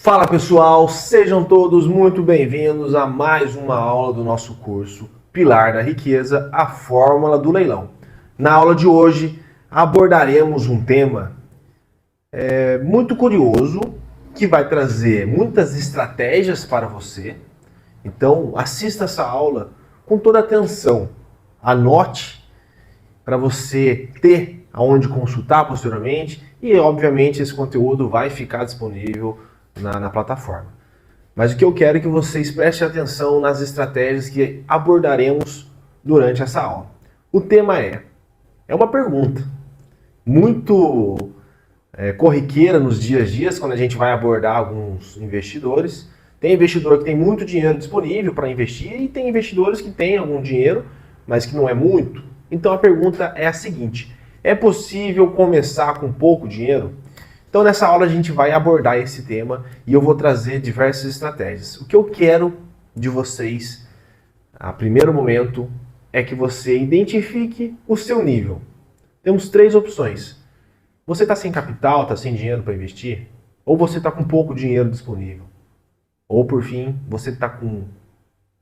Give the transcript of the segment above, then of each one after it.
Fala pessoal, sejam todos muito bem-vindos a mais uma aula do nosso curso Pilar da Riqueza, a Fórmula do Leilão. Na aula de hoje abordaremos um tema muito curioso que vai trazer muitas estratégias para você. Então assista essa aula com toda atenção, anote para você ter aonde consultar posteriormente e obviamente esse conteúdo vai ficar disponível na plataforma. Mas o que eu quero é que vocês prestem atenção nas estratégias que abordaremos durante essa aula. O tema é uma pergunta muito corriqueira nos dias a dias, quando a gente vai abordar alguns investidores. Tem investidor que tem muito dinheiro disponível para investir e tem investidores que têm algum dinheiro, mas que não é muito. Então a pergunta é a seguinte: é possível começar com pouco dinheiro? Então nessa aula a gente vai abordar esse tema e eu vou trazer diversas estratégias. O que eu quero de vocês, a primeiro momento, é que você identifique o seu nível. Temos três opções. Você está sem capital, está sem dinheiro para investir? Ou você está com pouco dinheiro disponível? Ou por fim, você está com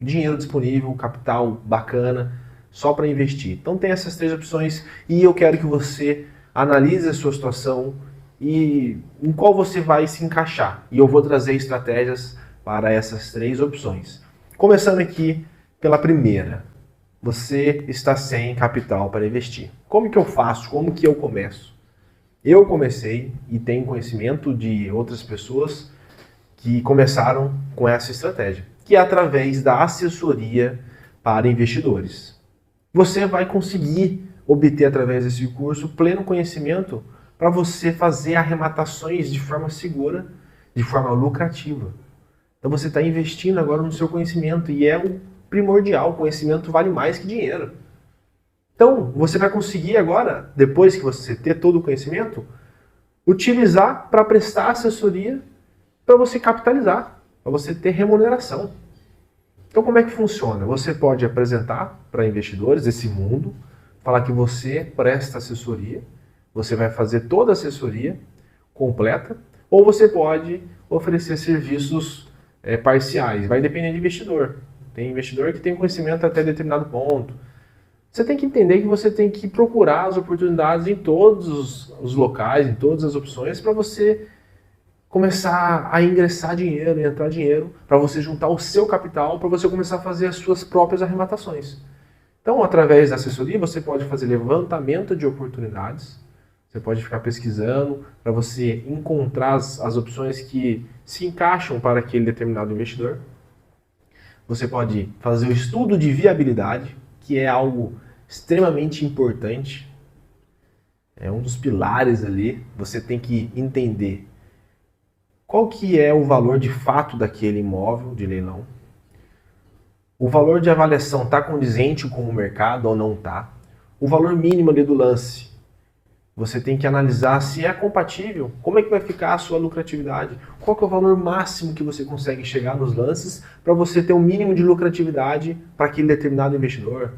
dinheiro disponível, capital bacana, só para investir. Então tem essas três opções e eu quero que você analise a sua situação e em qual você vai se encaixar. E eu vou trazer estratégias para essas três opções. Começando aqui pela primeira. Você está sem capital para investir. Como que eu faço? Como que eu começo? Eu comecei e tenho conhecimento de outras pessoas que começaram com essa estratégia, que é através da assessoria para investidores. Você vai conseguir obter através desse curso pleno conhecimento para você fazer arrematações de forma segura, de forma lucrativa. Então você está investindo agora no seu conhecimento e é o primordial, o conhecimento vale mais que dinheiro. Então você vai conseguir agora, depois que você ter todo o conhecimento, utilizar para prestar assessoria para você capitalizar, para você ter remuneração. Então como é que funciona? Você pode apresentar para investidores esse mundo, falar que você presta assessoria, você vai fazer toda a assessoria completa, ou você pode oferecer serviços parciais, vai depender do investidor. Tem investidor que tem conhecimento até determinado ponto. Você tem que entender que você tem que procurar as oportunidades em todos os locais, em todas as opções, para você começar a ingressar dinheiro, entrar dinheiro, para você juntar o seu capital, para você começar a fazer as suas próprias arrematações. Então, através da assessoria, você pode fazer levantamento de oportunidades, você pode ficar pesquisando para você encontrar as opções que se encaixam para aquele determinado investidor. Você pode fazer o estudo de viabilidade, que é algo extremamente importante. É um dos pilares ali. Você tem que entender qual que é o valor de fato daquele imóvel de leilão. O valor de avaliação está condizente com o mercado ou não está. O valor mínimo ali do lance. Você tem que analisar se é compatível, como é que vai ficar a sua lucratividade, qual que é o valor máximo que você consegue chegar nos lances para você ter um mínimo de lucratividade para aquele determinado investidor.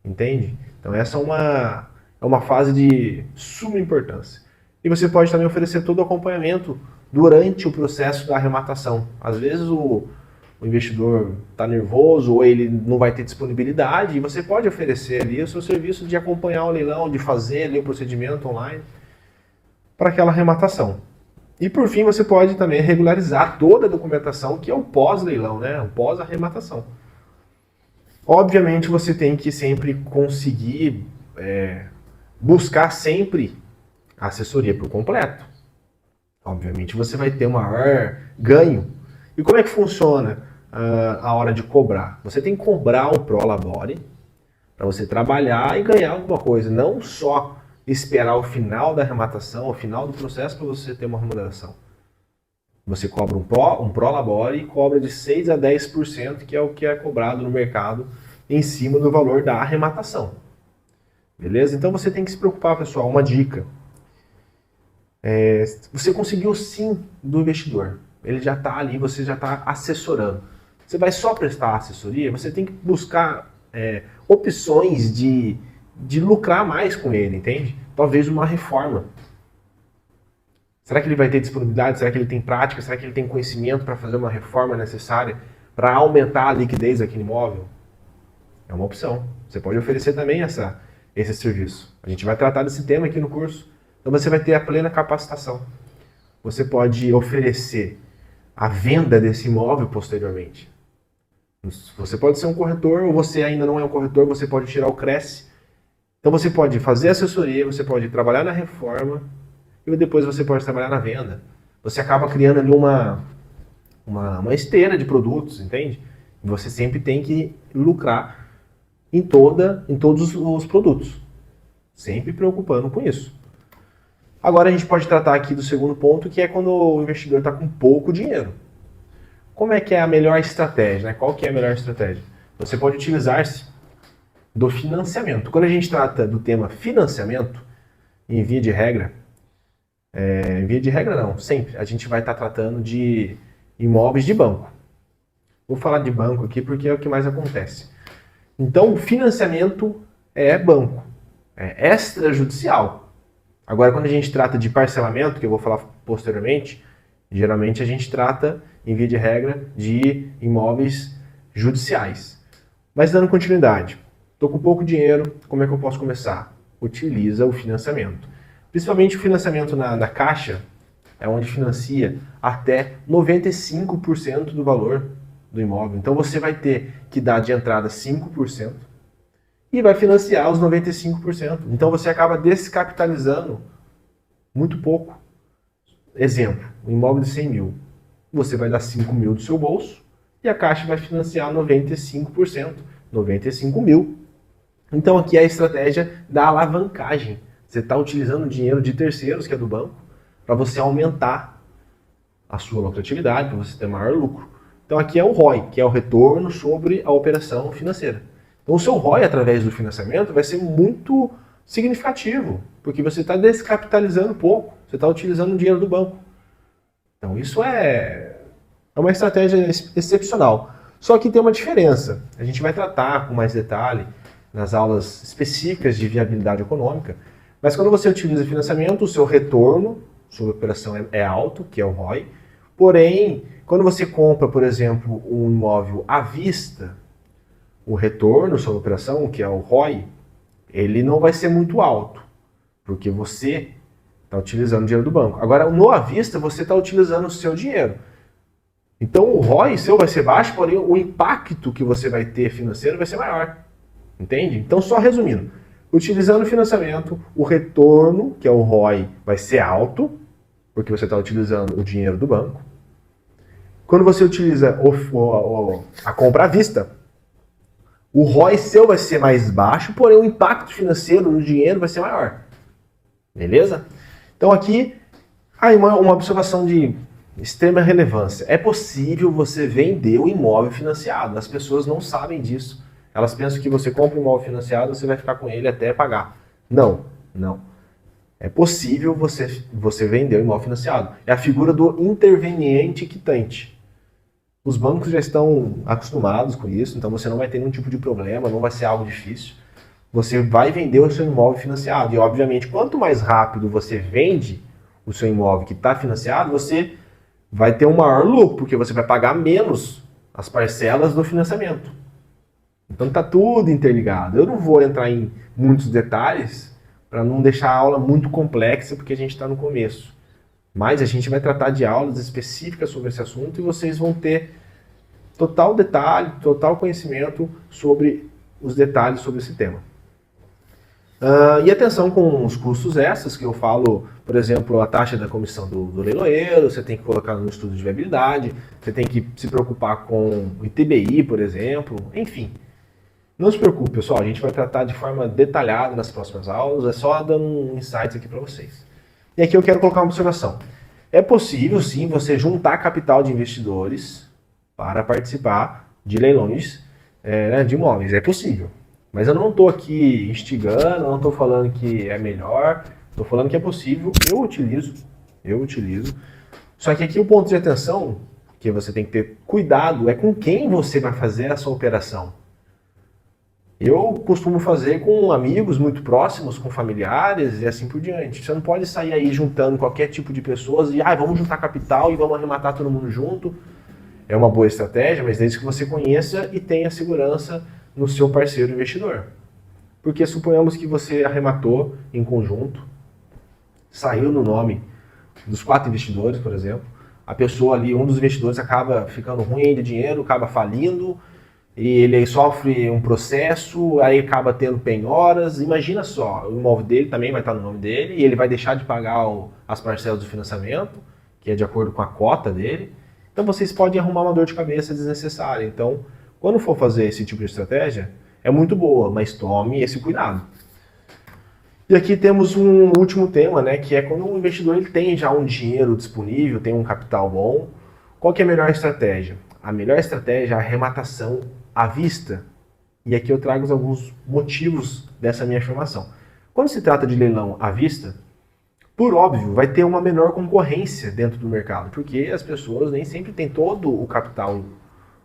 Entende? Então essa é uma fase de suma importância. E você pode também oferecer todo o acompanhamento durante o processo da arrematação. Às vezes o investidor está nervoso ou ele não vai ter disponibilidade e você pode oferecer ali o seu serviço de acompanhar o leilão, de fazer ali o procedimento online para aquela arrematação. E por fim você pode também regularizar toda a documentação que é o pós-leilão, né? O pós-arrematação. Obviamente você tem que sempre conseguir buscar sempre a assessoria por completo. Obviamente você vai ter um maior ganho. E como é que funciona a hora de cobrar? Você tem que cobrar o prolabore para você trabalhar e ganhar alguma coisa. Não só esperar o final da arrematação, o final do processo para você ter uma remuneração. Você cobra um prolabore e cobra de 6 a 10%, que é o que é cobrado no mercado em cima do valor da arrematação. Beleza? Então você tem que se preocupar, pessoal. Uma dica. Você conseguiu sim do investidor. Ele já está ali, você já está assessorando. Você vai só prestar assessoria, você tem que buscar opções de lucrar mais com ele, entende? Talvez uma reforma. Será que ele vai ter disponibilidade? Será que ele tem prática? Será que ele tem conhecimento para fazer uma reforma necessária para aumentar a liquidez daquele imóvel? É uma opção. Você pode oferecer também esse serviço. A gente vai tratar desse tema aqui no curso. Então você vai ter a plena capacitação. Você pode oferecer a venda desse imóvel posteriormente. Você pode ser um corretor ou você ainda não é um corretor, você pode tirar o Cresce. Então você pode fazer assessoria, você pode trabalhar na reforma e depois você pode trabalhar na venda. Você acaba criando ali uma esteira de produtos, entende? E você sempre tem que lucrar em todos os produtos. Sempre preocupando com isso. Agora a gente pode tratar aqui do segundo ponto, que é quando o investidor está com pouco dinheiro. Como é que é a melhor estratégia? Né? Qual que é a melhor estratégia? Você pode utilizar-se do financiamento. Quando a gente trata do tema financiamento, em via de regra não, sempre, a gente vai estar tratando de imóveis de banco. Vou falar de banco aqui porque é o que mais acontece. Então, o financiamento é banco, é extrajudicial. Agora, quando a gente trata de parcelamento, que eu vou falar posteriormente, geralmente a gente trata, em via de regra, de imóveis judiciais. Mas dando continuidade, estou com pouco dinheiro, como é que eu posso começar? Utiliza o financiamento. Principalmente o financiamento na Caixa, é onde financia até 95% do valor do imóvel. Então você vai ter que dar de entrada 5% e vai financiar os 95%. Então você acaba descapitalizando muito pouco. Exemplo, um imóvel de 100 mil. Você vai dar 5 mil do seu bolso e a Caixa vai financiar 95%, 95 mil. Então aqui é a estratégia da alavancagem. Você está utilizando o dinheiro de terceiros, que é do banco, para você aumentar a sua lucratividade, para você ter maior lucro. Então aqui é o ROI, que é o retorno sobre a operação financeira. Então o seu ROI através do financiamento vai ser muito significativo, porque você está descapitalizando pouco, você está utilizando o dinheiro do banco. Então isso é uma estratégia excepcional. Só que tem uma diferença. A gente vai tratar com mais detalhe nas aulas específicas de viabilidade econômica, mas quando você utiliza financiamento, o seu retorno sobre a operação é alto, que é o ROI. Porém, quando você compra, por exemplo, um imóvel à vista, o retorno sobre a operação, que é o ROI, ele não vai ser muito alto, porque você está utilizando o dinheiro do banco. Agora, no à vista, você está utilizando o seu dinheiro. Então, o ROI seu vai ser baixo, porém o impacto que você vai ter financeiro vai ser maior. Entende? Então, só resumindo, utilizando o financiamento, o retorno, que é o ROI, vai ser alto, porque você está utilizando o dinheiro do banco. Quando você utiliza a compra à vista, o ROI seu vai ser mais baixo, porém o impacto financeiro no dinheiro vai ser maior. Beleza? Então aqui, uma observação de extrema relevância. É possível você vender o imóvel financiado. As pessoas não sabem disso. Elas pensam que você compra um imóvel financiado, você vai ficar com ele até pagar. Não, não. É possível você vender o imóvel financiado. É a figura do interveniente quitante. Os bancos já estão acostumados com isso, então você não vai ter nenhum tipo de problema, não vai ser algo difícil. Você vai vender o seu imóvel financiado. E, obviamente, quanto mais rápido você vende o seu imóvel que está financiado, você vai ter um maior lucro, porque você vai pagar menos as parcelas do financiamento. Então está tudo interligado. Eu não vou entrar em muitos detalhes para não deixar a aula muito complexa, porque a gente está no começo. Mas a gente vai tratar de aulas específicas sobre esse assunto e vocês vão ter total detalhe, total conhecimento sobre os detalhes sobre esse tema. E atenção com os custos extras, que eu falo, por exemplo, a taxa da comissão do leiloeiro, você tem que colocar no estudo de viabilidade, você tem que se preocupar com o ITBI, por exemplo, enfim. Não se preocupe, pessoal, a gente vai tratar de forma detalhada nas próximas aulas, é só dando um insights aqui para vocês. E aqui eu quero colocar uma observação. É possível, sim, você juntar capital de investidores para participar de leilões de imóveis. É possível. Mas eu não estou aqui instigando, não estou falando que é melhor, estou falando que é possível, eu utilizo. Só que aqui o ponto de atenção, que você tem que ter cuidado, é com quem você vai fazer essa operação. Eu costumo fazer com amigos muito próximos, com familiares e assim por diante. Você não pode sair aí juntando qualquer tipo de pessoas e vamos juntar capital e vamos arrematar todo mundo junto. É uma boa estratégia, mas desde que você conheça e tenha segurança no seu parceiro investidor. Porque suponhamos que você arrematou em conjunto, saiu no nome dos 4 investidores, por exemplo, a pessoa ali, um dos investidores acaba ficando ruim de dinheiro, acaba falindo, e ele sofre um processo, aí acaba tendo penhoras. Imagina só, o imóvel dele também vai estar no nome dele, e ele vai deixar de pagar as parcelas do financiamento, que é de acordo com a cota dele. Então vocês podem arrumar uma dor de cabeça desnecessária. Então, quando for fazer esse tipo de estratégia, é muito boa, mas tome esse cuidado. E aqui temos um último tema, né, que é quando o investidor ele tem já um dinheiro disponível, tem um capital bom, qual que é a melhor estratégia? A melhor estratégia é a arrematação à vista. E aqui eu trago alguns motivos dessa minha afirmação. Quando se trata de leilão à vista, por óbvio, vai ter uma menor concorrência dentro do mercado, porque as pessoas nem sempre têm todo o capital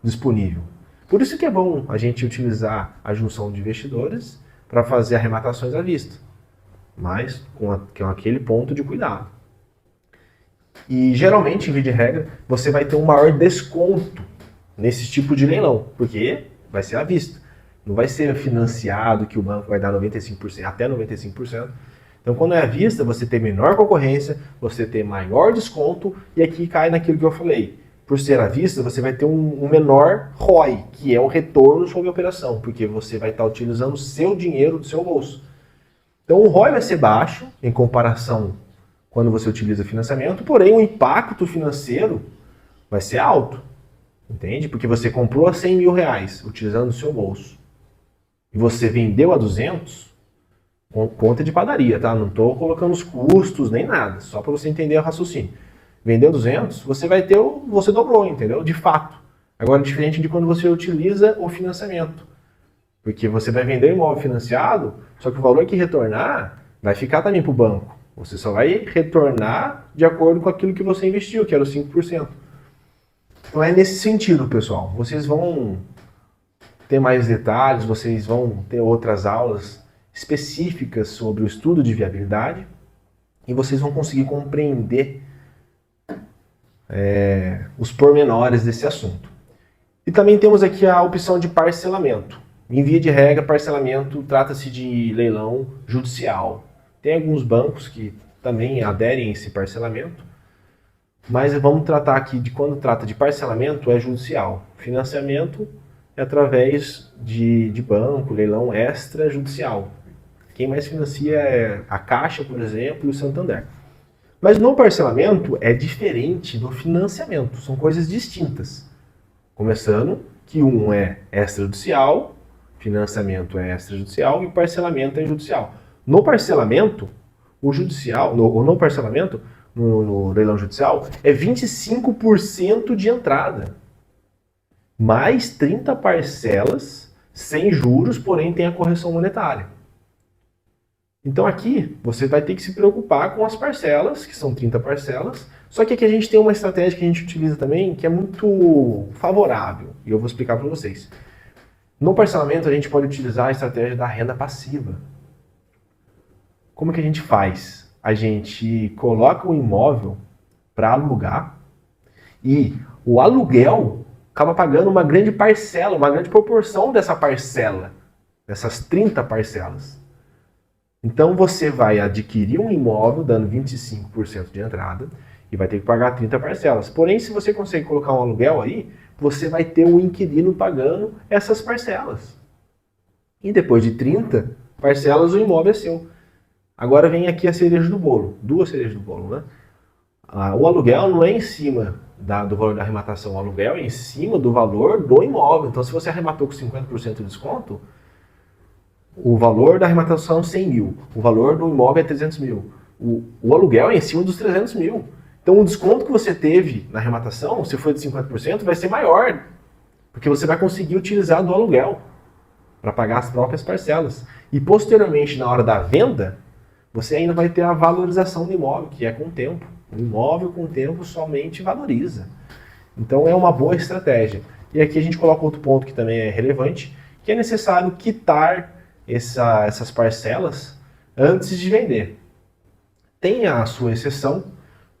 disponível. Por isso que é bom a gente utilizar a junção de investidores para fazer arrematações à vista, mas com aquele ponto de cuidado. E geralmente, em via de regra, você vai ter um maior desconto nesse tipo de leilão, porque vai ser à vista. Não vai ser financiado que o banco vai dar 95%, até 95%. Então, quando é à vista, você tem menor concorrência, você tem maior desconto, e aqui cai naquilo que eu falei. Por ser à vista, você vai ter um menor ROI, que é o retorno sobre a operação, porque você vai estar utilizando o seu dinheiro do seu bolso. Então, o ROI vai ser baixo em comparação quando você utiliza financiamento, porém o impacto financeiro vai ser alto, entende? Porque você comprou a 100 mil reais utilizando o seu bolso e você vendeu a 200, conta de padaria, tá? Não estou colocando os custos nem nada, só para você entender o raciocínio. Vendeu 200, você vai ter você dobrou, entendeu? De fato. Agora, diferente de quando você utiliza o financiamento. Porque você vai vender o imóvel financiado, só que o valor que retornar vai ficar também para o banco. Você só vai retornar de acordo com aquilo que você investiu, que era os 5%. Então é nesse sentido, pessoal. Vocês vão ter mais detalhes, vocês vão ter outras aulas específicas sobre o estudo de viabilidade e vocês vão conseguir compreender os pormenores desse assunto. E também temos aqui a opção de parcelamento. Em via de regra, parcelamento trata-se de leilão judicial. Tem alguns bancos que também aderem a esse parcelamento, mas vamos tratar aqui de quando trata de parcelamento é judicial. Financiamento é através de banco, leilão extrajudicial. Quem mais financia é a Caixa, por exemplo, e o Santander. Mas no parcelamento é diferente do financiamento, são coisas distintas. Começando que um é extrajudicial, financiamento é extrajudicial e o parcelamento é judicial. No parcelamento, o judicial, no parcelamento, no leilão judicial, é 25% de entrada. Mais 30 parcelas, sem juros, porém tem a correção monetária. Então aqui, você vai ter que se preocupar com as parcelas, que são 30 parcelas, só que aqui a gente tem uma estratégia que a gente utiliza também, que é muito favorável, e eu vou explicar para vocês. No parcelamento, a gente pode utilizar a estratégia da renda passiva. Como que a gente faz? A gente coloca o imóvel para alugar e o aluguel acaba pagando uma grande parcela, uma grande proporção dessa parcela, dessas 30 parcelas. Então você vai adquirir um imóvel dando 25% de entrada e vai ter que pagar 30 parcelas. Porém, se você consegue colocar um aluguel aí, você vai ter o inquilino pagando essas parcelas. E depois de 30 parcelas, o imóvel é seu. Agora vem aqui a cereja do bolo, 2 cerejas do bolo, né? O aluguel não é em cima do valor da arrematação, o aluguel é em cima do valor do imóvel. Então, se você arrematou com 50% de desconto, o valor da arrematação é 100 mil, o valor do imóvel é 300 mil. O aluguel é em cima dos 300 mil. Então, o desconto que você teve na arrematação, se for de 50%, vai ser maior, porque você vai conseguir utilizar do aluguel para pagar as próprias parcelas. E, posteriormente, na hora da venda, você ainda vai ter a valorização do imóvel, que é com o tempo. O imóvel, com o tempo, somente valoriza. Então, é uma boa estratégia. E aqui a gente coloca outro ponto que também é relevante, que é necessário quitar essas parcelas antes de vender. Tem a sua exceção,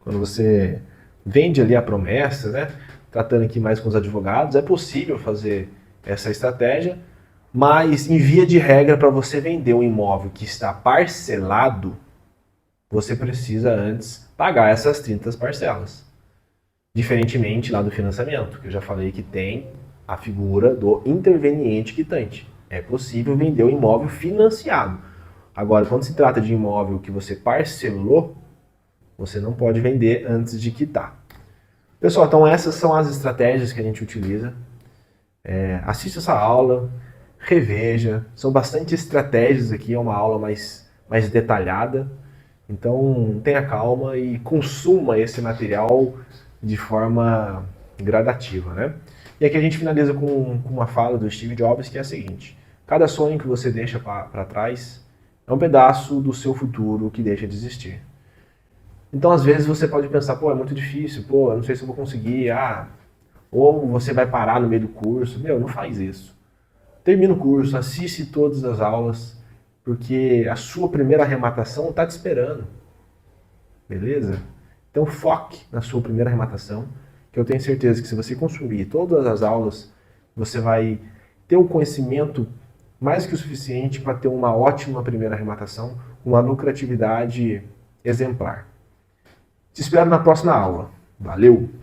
quando você vende ali a promessa, né? Tratando aqui mais com os advogados, é possível fazer essa estratégia, mas em via de regra, para você vender um imóvel que está parcelado, você precisa antes pagar essas 30 parcelas. Diferentemente lá do financiamento, que eu já falei que tem a figura do interveniente quitante. É possível vender o imóvel financiado. Agora, quando se trata de imóvel que você parcelou, você não pode vender antes de quitar. Pessoal, então essas são as estratégias que a gente utiliza. Assista essa aula, reveja. São bastante estratégias aqui, é uma aula mais detalhada. Então tenha calma e consuma esse material de forma gradativa, né? E aqui a gente finaliza com uma fala do Steve Jobs, que é a seguinte: cada sonho que você deixa para trás é um pedaço do seu futuro que deixa de existir. Então, às vezes, você pode pensar, pô, é muito difícil, pô, eu não sei se eu vou conseguir, ou você vai parar no meio do curso. Meu, não faz isso. Termina o curso, assiste todas as aulas, porque a sua primeira arrematação está te esperando. Beleza? Então foque na sua primeira arrematação, que eu tenho certeza que se você consumir todas as aulas, você vai ter um conhecimento mais que o suficiente para ter uma ótima primeira arrematação, uma lucratividade exemplar. Te espero na próxima aula. Valeu!